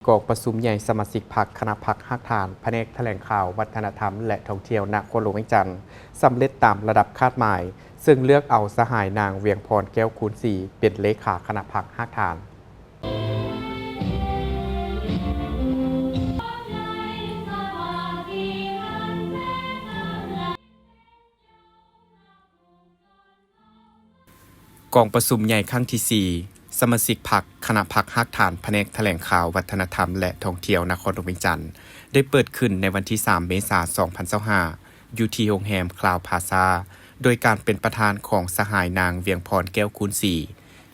กองประชุมใหญ่สมาชิกพรรคคณะพรรคฮักฐานแผนกแถลงข่าววัฒนธรรมและท่องเที่ยวนครหลวงเวียงจันทร์สำเร็จตามระดับคาดหมายซึ่งเลือกเอาสหายนางเวียงพรแก้วคูณศรีเป็นเลขาคณะพรรคฮักฐานกองประชุมใหญ่ครั้งที่4สมาชิกพรรคคณะพรรคฮักฐานแผนกแถลงข่าววัฒนธรรมและท่องเที่ยวนครหลวงเวียงจันทร์ได้เปิดขึ้นในวันที่3เมษายน2025อยู่ที่โรงแรมคลาวพลาซาโดยการเป็นประธานของสหายนางเวียงพรแก้วคูณศรี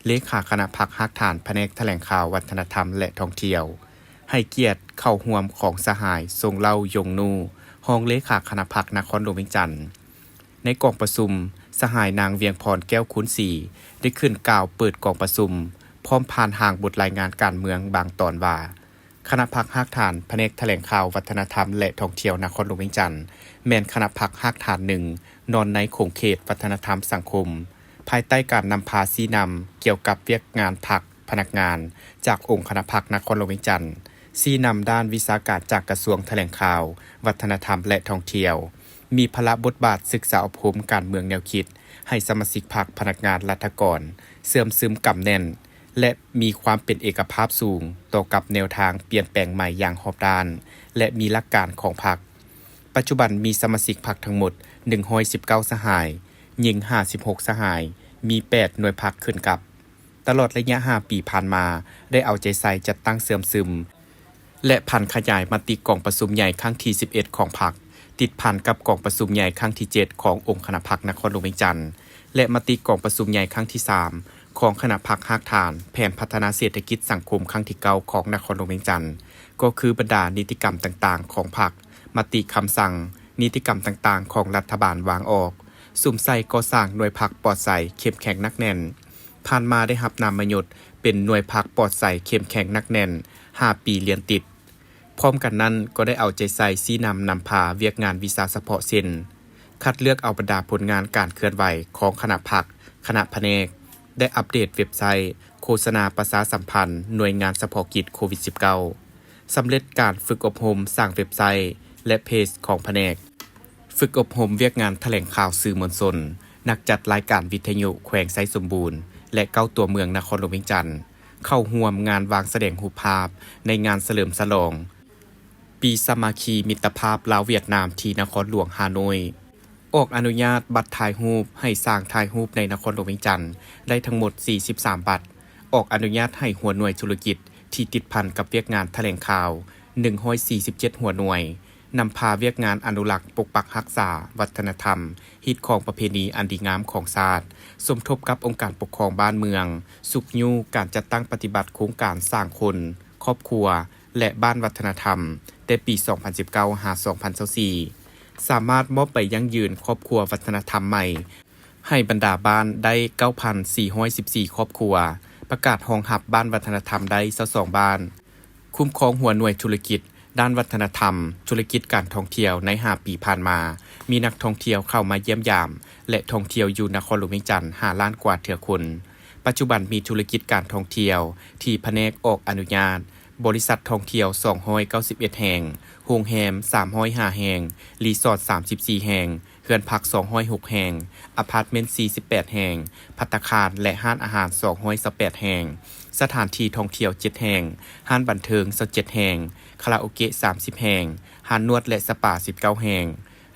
เลขาคณะพรรคฮักฐานแผนกแถลงข่าววัฒนธรรมและท่องเที่ยวให้เกียรติเข้าร่วมของสหายทรงเล่ายงนูรองเลขาคณะพรรคนครหลวงเวียงจันทร์ในกองประชุมสหายนางเวียงพรแก้วคูณศรีได้ขึ้นกล่าวเปิดกองประชุมพร้อมผ่านห่างบทรายงานการเมืองบางตอนว่าคณะพรรคฮักฐานแผนกแถลงข่าววัฒนธรรมและท่องเที่ยวนครหลวงเวียงจันทร์แม่นคณะพรรคฮักฐานหนึ่งนอนในโขงเขตวัฒนธรรมสังคมภายใต้การนำพาชี้นำเกี่ยวกับเวียกงานพรรคพนักงานจากองค์คณะพรรคนครหลวงเวียงจันทร์ชี้นำด้านวิชาการจากกระทรวงแถลงข่าววัฒนธรรมและท่องเที่ยวมีพละบทบาทศึกษาอบรมการเมืองแนวคิดให้สมาชิกพรรคพนักงานรัฐกรเสื่อมซึมกำแน่นและมีความเป็นเอกภาพสูงต่อกับแนวทางเปลี่ยนแปลงใหม่อย่างรอบด้านและมีหลักการของพรรคปัจจุบันมีสมาชิกพรรคทั้งหมด119สหายหญิง56สหายมี8หน่วยพรรคขึ้นกับตลอดระยะ5ปีผ่านมาได้เอาใจใส่จัดตั้งเสื่อมซึมและพันขยายมติกองประชุมใหญ่ครั้งที่11ของพรรคติดพันกับกองประชุมใหญ่ครั้งที่7ขององค์คณะพรรคนครหลวงเวียงจันทร์และมติกองประชุมใหญ่ครั้งที่3ของคณะพรรคฮักฐานแผนพัฒนาเศรษฐกิจสังคมครั้งที่9ของนครหลวงเวียงจันทร์ก็คือบรรดานิติกรรมต่างๆของพรรคมติคำสั่งนิติกรรมต่างๆของรัฐบาลวางออกสุ่มใส่ก่อสร้างหน่วยพรรคปลอดใสเข้มแข็งนักแน่นผ่านมาได้รับนามยศเป็นหน่วยพรรคปลอดใสเข้มแข็งนักแน่น5ปีเรียนติดพร้อมกันนั้นก็ได้เอาใจใส่ชี้นำพาเวียกงานวิชาเฉพาะเส้นคัดเลือกเอาบรรดาผลงานการเคลื่อนไหวของคณะพรรคคณะแผนกได้อัปเดตเว็บไซต์โฆษณาประชาสัมพันธ์หน่วยงานเฉพาะกิจโควิด -19 สำเร็จการฝึกอบรมสร้างเว็บไซต์และเพจของแผนกฝึกอบรมเวียกงานแถลงข่าวสื่อมวลชนนักจัดรายการวิทยุแขวงไซสมบูรณ์และเก้าตัวเมืองนครหลวงเวียงจันทร์เข้าร่วมงานวางแสดงรูปภาพในงานเฉลิมฉลองปีสามัคคีมิตรภาพลาวเวียดนามที่นครหลวงฮานอยออกอนุญาตบัตรถ่ายรูปให้สร้างถ่ายรูปในนครหลวงเวียงจันทร์ได้ทั้งหมด43บัตรออกอนุญาตให้หัวหน่วยธุรกิจที่ติดพันกับเวียกงานแถลงข่าว147หัวหน่วยนำพาเวียกงานอนุรักษ์ปกปักรักษาวัฒนธรรมฮิตของประเพณีอันดีงามของชาติสมทบกับองค์การปกครองบ้านเมืองสุขยูการจัดตั้งปฏิบัติโครงการสร้างคนครอบครัวและบ้านวัฒนธรรมแต่ปี2019หา2024สามารถมอบไปยั่งยืนครอบครัววัฒนธรรมใหม่ให้บรรดาบ้านได้ 9,414 ครอบครัวประกาศรองรับบ้านวัฒนธรรมได้22บ้านคุ้มครองหัวหน่วยธุรกิจด้านวัฒนธรรมธุรกิจการท่องเที่ยวใน5ปีผ่านมามีนักท่องเที่ยวเข้ามาเยี่ยมยามและท่องเที่ยวอยู่นครหลวงเวียงจันทร์5ล้านกว่าเทื่อคนปัจจุบันมีธุรกิจการท่องเที่ยวที่แผนกออกอนุญาตบริษัทท่องเที่ยว291แห่งโรงแรม305แห่งรีสอร์ท34แห่งเรือนพัก206แห่งอพาร์ตเมนต์48แห่งภัตตาคารและร้านอาหาร218แห่งสถานที่ท่องเที่ยว7แห่งร้านบันเทิง27แห่งคาราโอเกะ30แห่งร้านนวดและสปา19แห่ง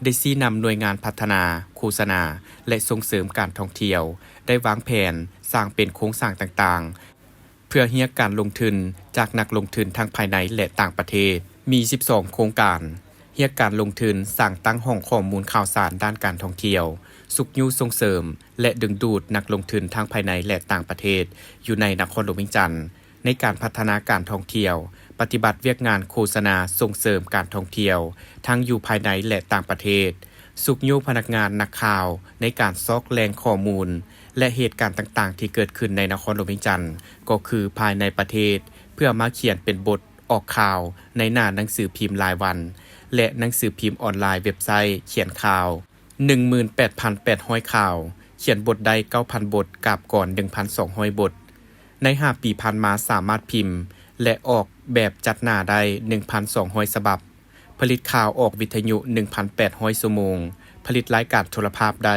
ได้ชี้นำหน่วยงานพัฒนาโฆษณาและส่งเสริมการท่องเที่ยวได้วางแผนสร้างเป็นโครงสร้างต่างๆเพื่อเรียกการลงทุนจากนักลงทุนทั้งภายในและต่างประเทศมี12โครงการเรียกการลงทุนสร้างตั้งห้องข้อมูลข่าวสารด้านการท่องเที่ยวสุขยุส่งเสริมและดึงดูดนักลงทุนทั้งภายในและต่างประเทศอยู่ในนครหลวงเวียงจันทร์ในการพัฒนาการท่องเที่ยวปฏิบัติเวียกงานโฆษณาส่งเสริมการท่องเที่ยวทั้งอยู่ภายในและต่างประเทศสุขยุพนักงานนักข่าวในการซอกแหล่งข้อมูลและเหตุการณ์ต่างๆที่เกิดขึ้นในนครหลวงเวียงจันทร์ก็คือภายในประเทศเพื่อมาเขียนเป็นบทออกข่าวในหน้าหนังสือพิมพ์รายวันและหนังสือพิมพ์ออนไลน์เว็บไซต์เขียนข่าว 18,800 ข่าวเขียนบทได้ 9,000 บทกาบก่อน 1,200 บทใน5ปีผ่านมาสามารถพิมพ์และออก แบบจัดหน้าได้ 1,200 ฉบับผลิตข่าวออกวิทยุ 1,800 ชั่วโมงผลิตรายการโทรภาพได้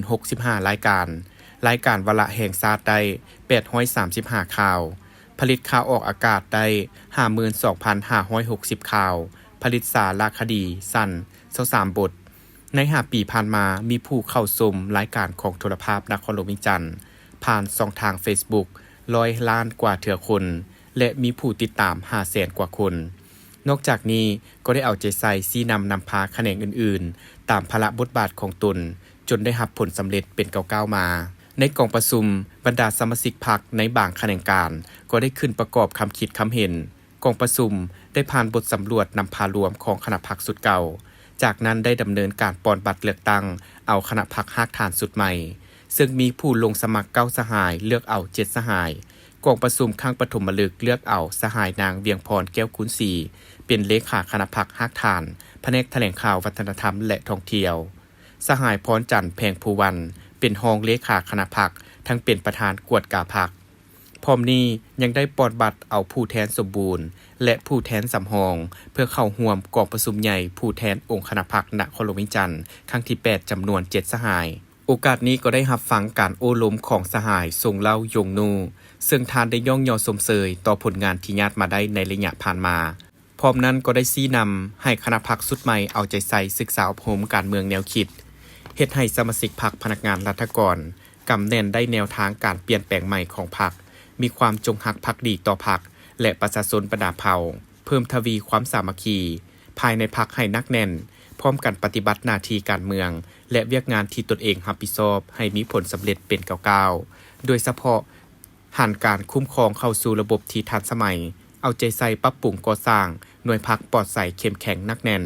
1065 รายการวาระแห่งชาติได้ 835 ข่าวผลิตข่าวออกอากาศได้ 52,560 ข่าวผลิตสารคดีสั้น23บทใน5ปีผ่านมามีผู้เข้าชมรายการของโทรภาพนครหลวงเวียงจันทน์ผ่านช่องทาง Facebook 100 ล้านกว่าเทื่อคนและมีผู้ติดตาม 500,000 กว่าคนนอกจากนี้ก็ได้เอาใจใส่ชี้นำพาแขนงอื่นๆตามภาระบทบาทของตนจนได้รับผลสำเร็จเป็นก้าวๆมาในกองประชุมบรรดาสมาชิกพรรคในบางแขนงการก็ได้ขึ้นประกอบคำคิดคำเห็นกองประชุมได้ผ่านบทสำรวจนำพารวมของคณะพรรคสุดเก่าจากนั้นได้ดำเนินการปอนบัตรเลือกตั้งเอาคณะพรรครากฐานสุดใหม่ซึ่งมีผู้ลงสมัคร9สหายเลือกเอา7สหายกองประชุมครั้งปฐมฤกษ์เลือกเอาสหายนางเวียงพรแก้วคุณศรีเป็นเลขาคณะพรรครากฐานแผนกแถลงข่าววัฒนธรรมและท่องเที่ยวสหายพรจันทร์แพงภูวันเป็นรองเลขาคณะพรรคทั้งเป็นประธานกวดกาพรรคพร้อมนี้ยังได้ปอนบัตรเอาผู้แทนสมบูรณ์และผู้แทนสำรองเพื่อเข้าร่วมกองประชุมใหญ่ผู้แทนองค์คณะพรรคนครหลวงเวียงจันทน์ครั้งที่8จำนวน7สหายโอกาสนี้ก็ได้รับฟังการโอ้ล้มของสหายทรงเล่ายงนูซึ่งทานได้ย่องยอสมเสยต่อผลงานที่ญาติมาได้ในระยะผ่านมาพร้อมนั้นก็ได้ชี้นำให้คณะพรรคสุดใหม่เอาใจใส่ศึกษาอบรมการเมืองแนวคิดเฮ็ดให้สมาชิกพรรคพนักงานรัฐกรกำแน่นได้แนวทางการเปลี่ยนแปลงใหม่ของพรรคมีความจงรักภักดีต่อพรรคและประชาชนประดาเผ่าเพิ่มทวีความสามัคคีภายในพรรคให้นักแน่นพร้อมกันปฏิบัติหน้าที่การเมืองและเวียกงานที่ตนเองรับผิดชอบให้มีผลสำเร็จเป็นก้าวๆโดยเฉพาะหันการคุ้มครองเข้าสู่ระบบที่ทันสมัยเอาใจใส่ปรับปรุงก่อสร้างหน่วยพรรคปลอดใสเข้มแข็งนักแน่น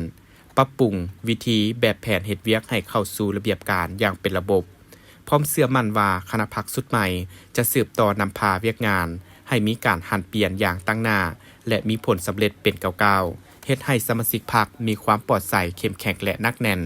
ปรับปรุงวิธีแบบแผนเฮ็ดเวียกให้เข้าสู่ระเบียบการอย่างเป็นระบบพร้อมเชื่อมั่นว่าคณะพรรคสุดใหม่จะสืบต่อนำพาเวียกงานให้มีการหันเปลี่ยนอย่างตั้งหน้าและมีผลสำเร็จเป็นก้าวๆเฮ็ดให้สมาชิกพรรคมีความปลอดใสเข้มแข็งและนักแน่น